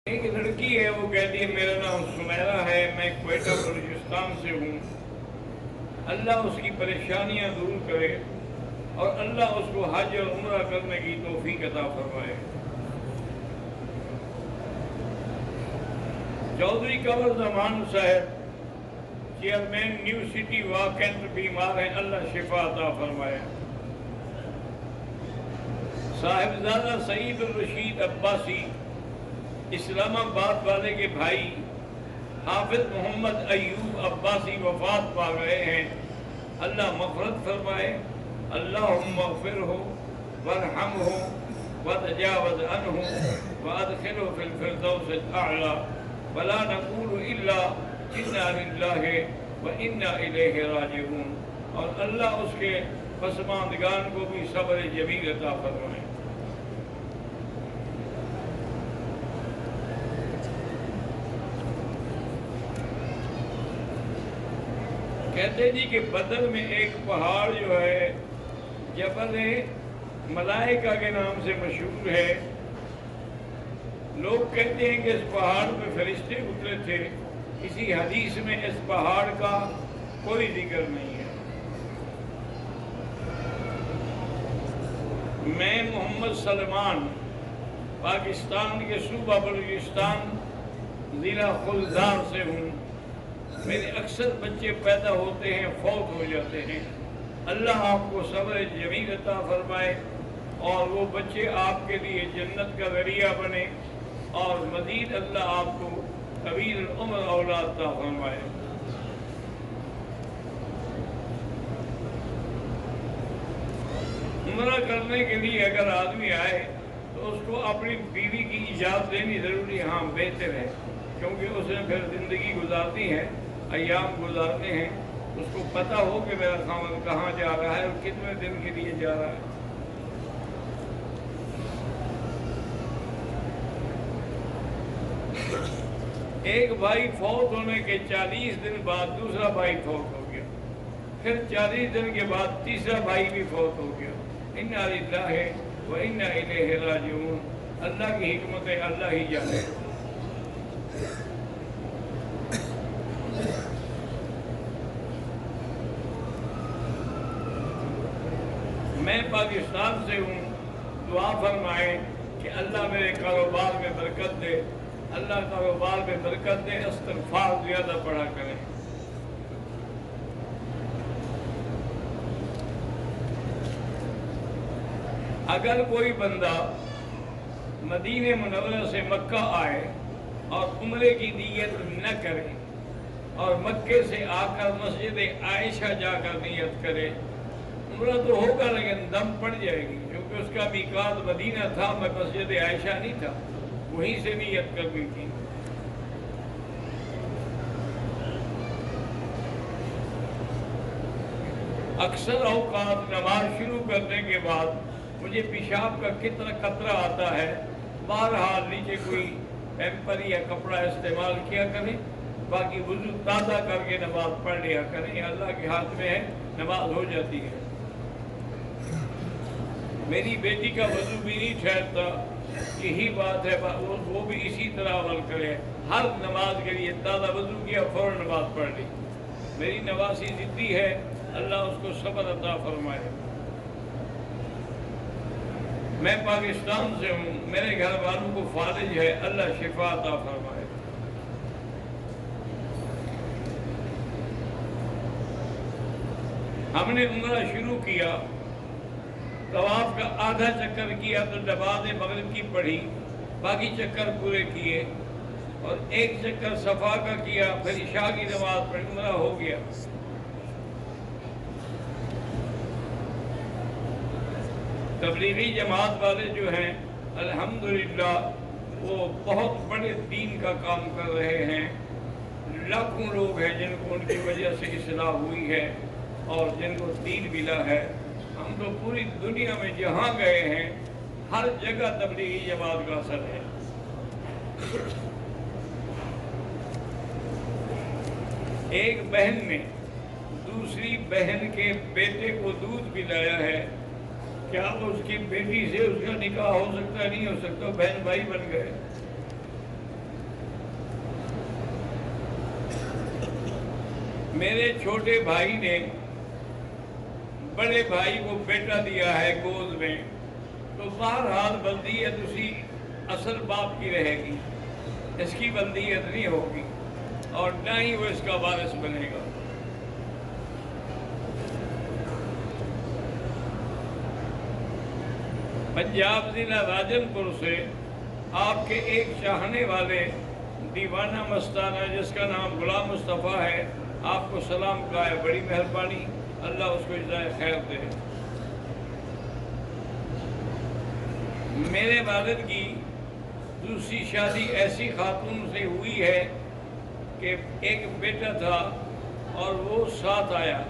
ایک لڑکی ہے، وہ کہتی ہے میرا نام سمیرہ ہے، میں کوئٹہ بلوچستان سے ہوں۔ اللہ اس کی پریشانیاں دور کرے اور اللہ اس کو حج اور عمرہ کرنے کی توفیق عطا فرمائے۔ چودھری قمر زمان صاحب چیئرمین نیو سٹی واقعات بیمار ہیں، اللہ شفا عطا فرمائے۔ صاحبزادہ سعید الرشید عباسی اسلام آباد والے کے بھائی حافظ محمد ایوب عباسی وفات پا گئے ہیں، اللہ مغفرت فرمائے۔ اللہم اغفرہ وارحمہ وتجاوز عنہ وادخلہ فی الفردوس الاعلی ولا نقول الا انا للہ وانا الیہ راجعون۔ اور اللہ اس کے پسماندگان کو بھی صبر جمیل عطا فرمائے۔ کہتے جی کہ بدر میں ایک پہاڑ جو ہے جبل ملائکہ کے نام سے مشہور ہے۔ لوگ کہتے ہیں کہ اس پہاڑ پہ فرشتے اترے تھے، کسی حدیث میں اس پہاڑ کا کوئی ذکر نہیں ہے۔ میں محمد سلمان پاکستان کے صوبہ بلوچستان ضلع خلدار سے ہوں۔ میرے اکثر بچے پیدا ہوتے ہیں، فوت ہو جاتے ہیں، اللہ آپ کو صبر جمیل عطا فرمائے اور وہ بچے آپ کے لیے جنت کا ذریعہ بنے اور مزید اللہ آپ کو طویل العمر اولاد عطا فرمائے۔ عمرہ کرنے کے لیے اگر آدمی آئے تو اس کو اپنی بیوی کی اجازت دینی ضروری، ہاں بہتر ہے، کیونکہ اس نے پھر زندگی گزارنی ہے، ایام گزارنے ہیں، اس کو پتہ ہو کہ میرا خاوند کہاں جا رہا ہے اور کتنے دن کے لیے جا رہا ہے۔ ایک بھائی فوت ہونے کے 40 دن بعد دوسرا بھائی فوت ہو گیا، پھر 40 دن کے بعد تیسرا بھائی بھی فوت ہو گیا۔ انا للہ و انا الیہ راجعون۔ اللہ کی حکمت ہے، اللہ ہی جانے۔ میں پاکستان سے ہوں، دعا فرمائیں کہ اللہ میرے کاروبار میں برکت دے، اللہ کاروبار میں برکت دے، استغفار زیادہ پڑھا کریں۔ اگر کوئی بندہ مدینہ منورہ سے مکہ آئے اور عمرے کی نیت نہ کرے اور مکے سے آ کر مسجد عائشہ جا کر نیت کرے، عمرہ تو ہوگا لیکن دم پڑ جائے گی، کیونکہ اس کا میقات مدینہ تھا، میں مسجد عائشہ نہیں تھا، وہیں سے نیت کرنی تھی۔ اکثر اوقات نماز شروع کرنے کے بعد مجھے پیشاب کا کتنا قطرہ آتا ہے، بہرحال نیچے کوئی پیمپر یا کپڑا استعمال کیا کریں، باقی وضو تازہ کر کے نماز پڑھ لیا کریں، اللہ کے ہاتھ میں ہے، نماز ہو جاتی ہے۔ میری بیٹی کا وضو بھی نہیں ٹھہرتا، یہی بات ہے، وہ بھی اسی طرح عمل کرے، ہر نماز کے لیے تازہ وضو کیا فوراً نماز پڑھ لی۔ میری نواسی ضدی ہے، اللہ اس کو صبر عطا فرمائے۔ میں پاکستان سے ہوں، میرے گھر والوں کو فالج ہے، اللہ شفا عطا فرمائے۔ ہم نے عمرہ شروع کیا، طواف کا آدھا چکر کیا تو نماز مغرب کی پڑھی، باقی چکر پورے کیے، اور ایک چکر صفا کا کیا، پھر عشاء کی نماز پڑھی، عمرہ ہو گیا۔ تبلیغی جماعت والے جو ہیں الحمدللہ وہ بہت بڑے دین کا کام کر رہے ہیں، لاکھوں لوگ ہیں جن کو ان کی وجہ سے اصلاح ہوئی ہے اور جن کو دین ملا ہے۔ ہم تو پوری دنیا میں جہاں گئے ہیں ہر جگہ تبلیغی جماعت کا اثر ہے۔ ایک بہن نے دوسری بہن کے بیٹے کو دودھ پلایا ہے، کیا اس کی بیٹی سے اس کا نکاح ہو سکتا ہے؟ نہیں ہو سکتا، بہن بھائی بن گئے۔ میرے چھوٹے بھائی نے بڑے بھائی کو بیٹا دیا ہے گود میں، تو بہرحال بلدیت اسی اصل باپ کی رہے گی، اس کی بلدیت نہیں ہوگی اور نہ ہی وہ اس کا وارث بنے گا۔ پنجاب ضلع راجن پور سے آپ کے ایک چاہنے والے دیوانہ مستانہ جس کا نام غلام مصطفیٰ ہے، آپ کو سلام کہا ہے۔ بڑی مہربانی، اللہ اس کو جزائے خیر دے۔ میرے والد کی دوسری شادی ایسی خاتون سے ہوئی ہے کہ ایک بیٹا تھا اور وہ ساتھ آیا۔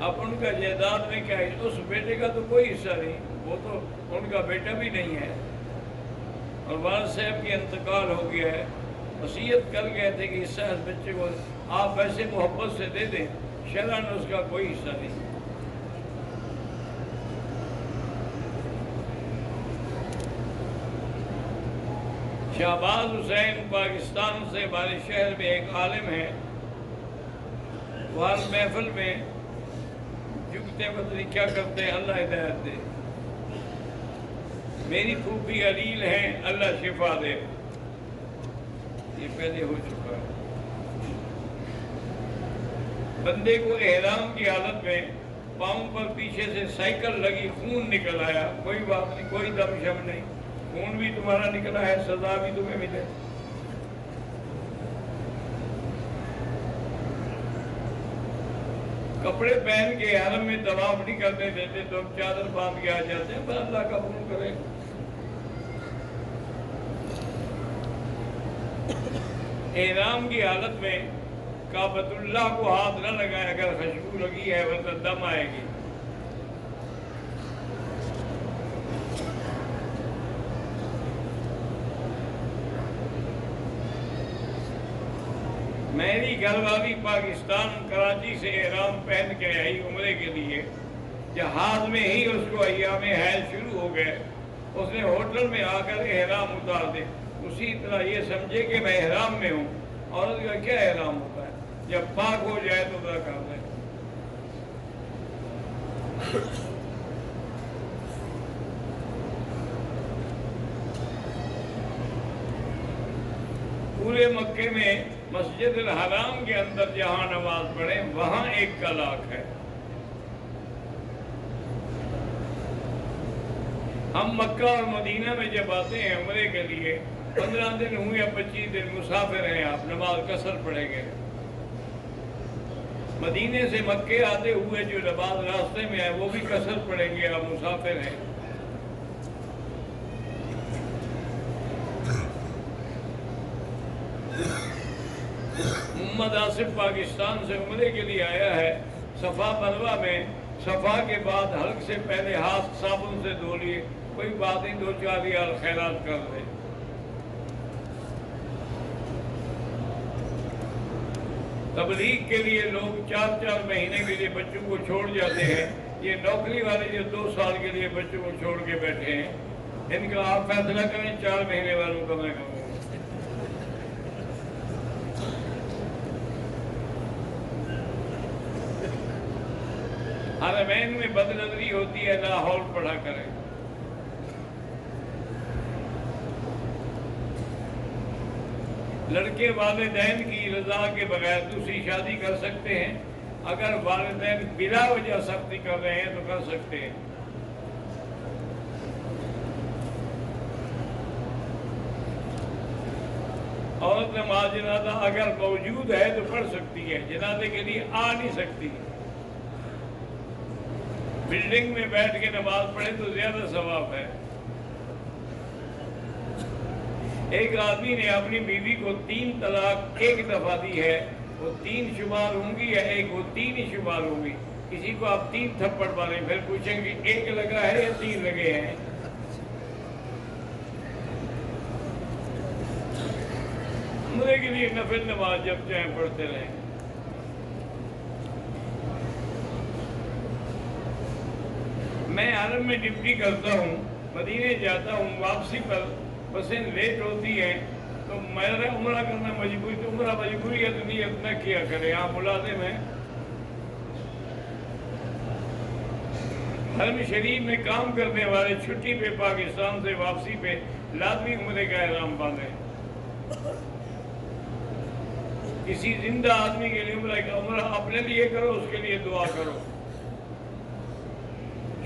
اب ان کا جائیداد میں کیا ہے، اس بیٹے کا تو کوئی حصہ نہیں، وہ تو ان کا بیٹا بھی نہیں ہے، اور والد صاحب کی انتقال ہو گیا ہے۔ وصیت کر گئے تھے کہ حصہ اس بچے کو آپ ویسے محبت سے دے دیں، شرعاً اس کا کوئی حصہ نہیں۔ شہباز حسین پاکستان سے ہمارے شہر میں ایک عالم ہے، وہ ہر محفل میں جھکتے بدری کیا کرتے ہیں، اللہ ہدایت دے۔ میری پھوپھی علیل ہیں، اللہ شفا دے، یہ پہلے ہو چکا ہے۔ بندے کو احرام کی حالت میں پاؤں پر پیچھے سے سائیکل لگی، خون نکل آیا، کوئی بات نہیں، کوئی دم شم نہیں، خون بھی تمہارا نکلا ہے، سزا بھی تمہیں ملے۔ کپڑے پہن کے حرم میں طواف نہیں کرنے دیتے تو چادر باندھ کے آ جاتے ہیں، پر اللہ قبول کرے۔ احرام کی حالت میں کعبۃ اللہ کو ہاتھ نہ لگائے، اگر خوشبو لگی ہے ورنہ دم آئے گی۔ میری گھر والی پاکستان کراچی سے احرام پہن کے آئی عمرے کے لیے، جہاز میں ہی اس کو ایام حیض شروع ہو گئے، اس نے ہوٹل میں آ کر احرام اتار دے، اسی طرح یہ سمجھے کہ میں احرام میں ہوں۔ عورت کا کیا احرام ہوتا ہے، جب پاک ہو جائے تو ادا کر دیں۔ پورے مکے میں مسجد الحرام کے اندر جہاں نماز پڑھیں وہاں 1 کا لاکھ ہے۔ ہم مکہ اور مدینہ میں جب آتے ہیں عمرے کے لیے، 15 دن ہوئے یا 25 دن مسافر ہیں، آپ نماز قصر پڑھیں گے۔ مدینے سے مکے آتے ہوئے جو نماز راستے میں ہے وہ بھی قصر پڑھیں گے، آپ مسافر ہیں۔ محمد آصف پاکستان سے عمرے کے لیے آیا ہے، صفا مروہ میں صفا کے بعد حلق سے پہلے ہاتھ صابن سے دھو لیے، کوئی بات نہیں، 2-4 ریال خیرات کر دے۔ تبلیغ کے لیے لوگ 4-4 مہینے کے لیے بچوں کو چھوڑ جاتے ہیں، یہ نوکری والے جو 2 سال کے لیے بچوں کو چھوڑ کے بیٹھے ہیں، ان کا آپ فیصلہ کریں، 4 مہینے والوں کا میں کہوں گا۔ حرمین میں بد نظری ہوتی ہے، لا حول پڑھا کریں۔ لڑکے والدین کی رضا کے بغیر دوسری شادی کر سکتے ہیں، اگر والدین بلا وجہ سختی کر رہے ہیں تو کر سکتے ہیں۔ عورت نماز جنازہ اگر موجود ہے تو پڑھ سکتی ہے، جنازے کے لیے آ نہیں سکتی۔ بلڈنگ میں بیٹھ کے نماز پڑھے تو زیادہ ثواب ہے۔ ایک آدمی نے اپنی بیوی کو 3 طلاق 1 دفعہ دی ہے، وہ 3 شمار ہوں گی یا ایک، وہ 3 ہی شمار ہوں گی۔ کسی کو آپ 3 تھپڑ ماریں، پھر پوچھیں گے 1 لگا ہے یا 3 لگے ہیں۔ عمرے کے لیے نفل نماز جب چاہیں پڑھتے رہیں۔ میں حرم میں ڈیوٹی کرتا ہوں، مدینے جاتا ہوں، واپسی پر بسیں لیٹ ہوتی ہیں تو میرا عمرہ کرنا مجبوری، تو عمرہ مجبوری ہے تو نیت نہ کیا کرے۔ آپ ملازم ہیں، حرم شریف میں کام کرنے والے چھٹی پہ پاکستان سے واپسی پہ لازمی عمرے کا احرام باندھیں. کسی زندہ آدمی کے لیے عمرہ اپنے لیے کرو، اس کے لیے دعا کرو.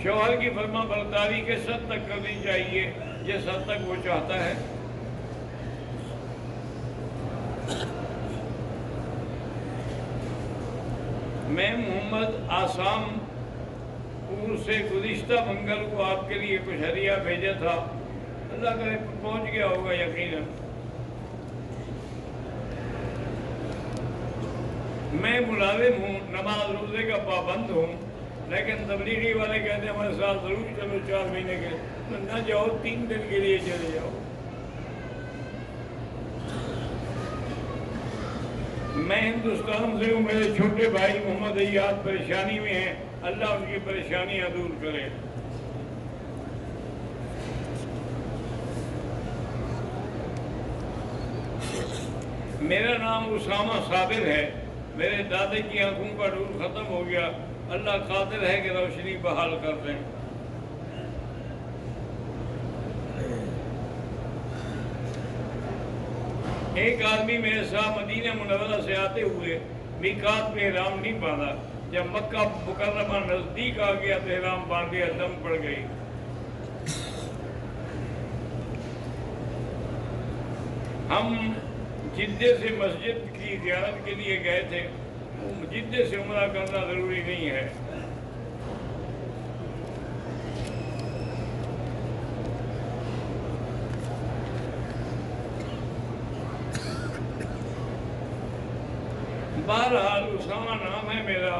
شوہر کی فرما برداری کے حد تک کرنی چاہیے جس حد تک وہ چاہتا ہے. میں محمد آسام پور سے گزشتہ منگل کو آپ کے لیے کچھ ہدیہ بھیجا تھا. اللہ کرے پہنچ گیا ہوگا یقیناً. میں ملازم ہوں، نماز روزے کا پابند ہوں، لیکن تبلیغی والے کہتے ہیں ہمارے ساتھ ضرور چلو 4 مہینے کے، نہ جاؤ 3 دن کے لیے چلے جاؤ. میں ہندوستان سے ہوں، میرے چھوٹے بھائی محمد ایاد پریشانی میں ہیں، اللہ ان کی پریشانیاں دور کرے. میرا نام اسامہ صابر ہے. میرے دادے کی آنکھوں کا نور ختم ہو گیا، اللہ قادر ہے کہ روشنی بحال کر دیں. ایک آدمی میرے ساتھ مدینہ منورہ سے آتے ہوئے میقات میں احرام نہیں باندھا، جب مکہ مکرمہ نزدیک آ گیا تو احرام باندھ دیا، دم پڑ گئی. ہم جدے سے مسجد کی زیارت کے لیے گئے تھے. جدے سے عمرہ کرنا ضروری نہیں ہے. بہرحال اسامہ نام ہے میرا.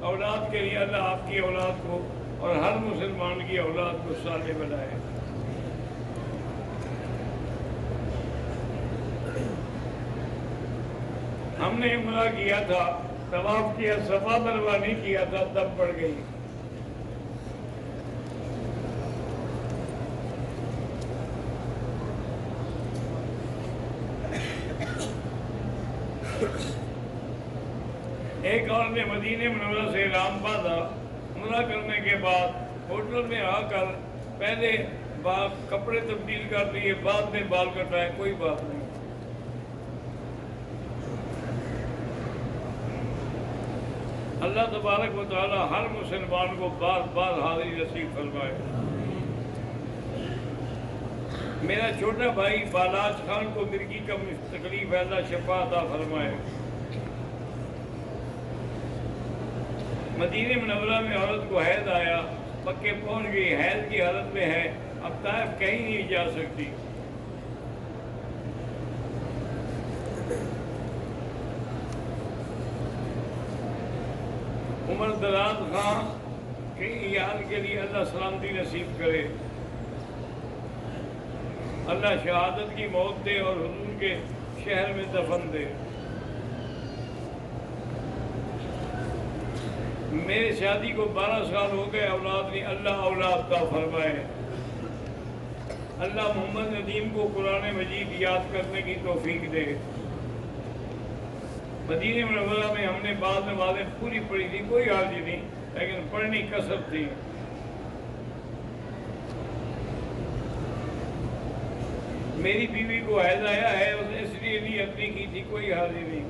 اولاد کے لیے اللہ آپ کی اولاد کو اور ہر مسلمان کی اولاد کو صالح بنائے. ہم نے عمرہ کیا تھا، طواف کیا، صفا مروا نہیں کیا تھا، تب پڑ گئی. ایک اور نے مدینہ منورہ سے احرام باندھا. عمرہ کرنے کے بعد ہوٹل میں آ کر پہلے کپڑے تبدیل کر لیے، بعد میں بال کٹائے، کوئی بات نہیں. اللہ تبارک و تعالی ہر مسلمان کو بار بار حاضری نصیب فرمائے. میرا چھوٹا بھائی بالاج خان کو مرگی کا تکلیف ہے، اللہ شفا عطا فرمائے. مدینہ منورہ میں عورت کو حیض آیا، مکے پہنچ گئی، حیض کی حالت میں ہے، اب طائف کہیں نہیں جا سکتی. عمر دراز خان کے عیال کے لیے اللہ سلامتی نصیب کرے، اللہ شہادت کی موت دے اور حضور کے شہر میں دفن دے. میرے شادی کو 12 سال ہو گئے، اولاد نہیں، اللہ اولاد کا فرمائے. اللہ محمد ندیم کو قرآن مجید یاد کرنے کی توفیق دے. مدینہ منورہ میں ہم نے بعض نمازیں پوری پڑھی تھی، کوئی حرج نہیں، لیکن پڑھنی کثرت تھی. میری بیوی کو حیض آیا ہے، اس نے اس لیے نیت نہیں کی تھی، کوئی حرج نہیں.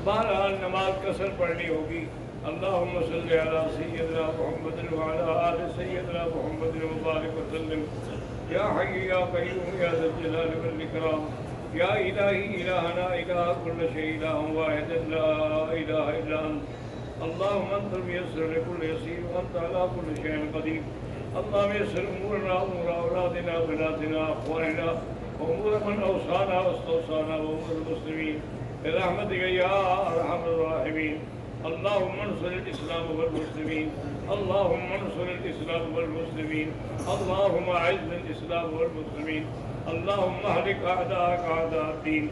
بہرحال نماز قصر پڑھنی ہوگی. اللہم صلی علی سیدنا محمد وعلی آل سیدنا محمد وبارک وسلم. یا حی یا قیوم یا ذا الجلال والاکرام. یا الہی الہنا الہ کل شیء الہ واحد لا الہ الا انت. اللہم انت المیسر لکل یسیر وانت علی کل شیء قدیر. اللہم یسر امورنا امور اولادنا بناتنا اخواننا وامور من اوصانا واستوصانا وامور المسلمین برحمتك يا ارحم الراحمين. اللهم انصر الاسلام والمسلمين. اللهم انصر الاسلام والمسلمين. اللهم اعز الاسلام والمسلمين. اللهم اهلك اعداءك اعداء الدين.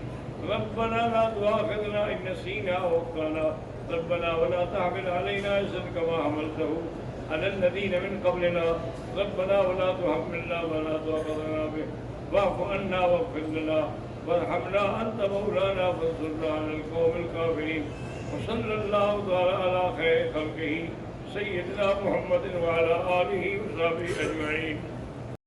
ربنا لا تؤاخذنا ان نسينا او اخطانا. ربنا ولا تحمل علينا اسرا كما حملته على الذين من قبلنا. ربنا ولا تحملنا ما لا طاقة لنا به. واعف عنا واغفر لنا وارحمنا انت مولانا فانصرنا على القوم الكافرين. وصلى الله تعالى على خير خلقه سيدنا محمد وعلى آله وصحبه أجمعين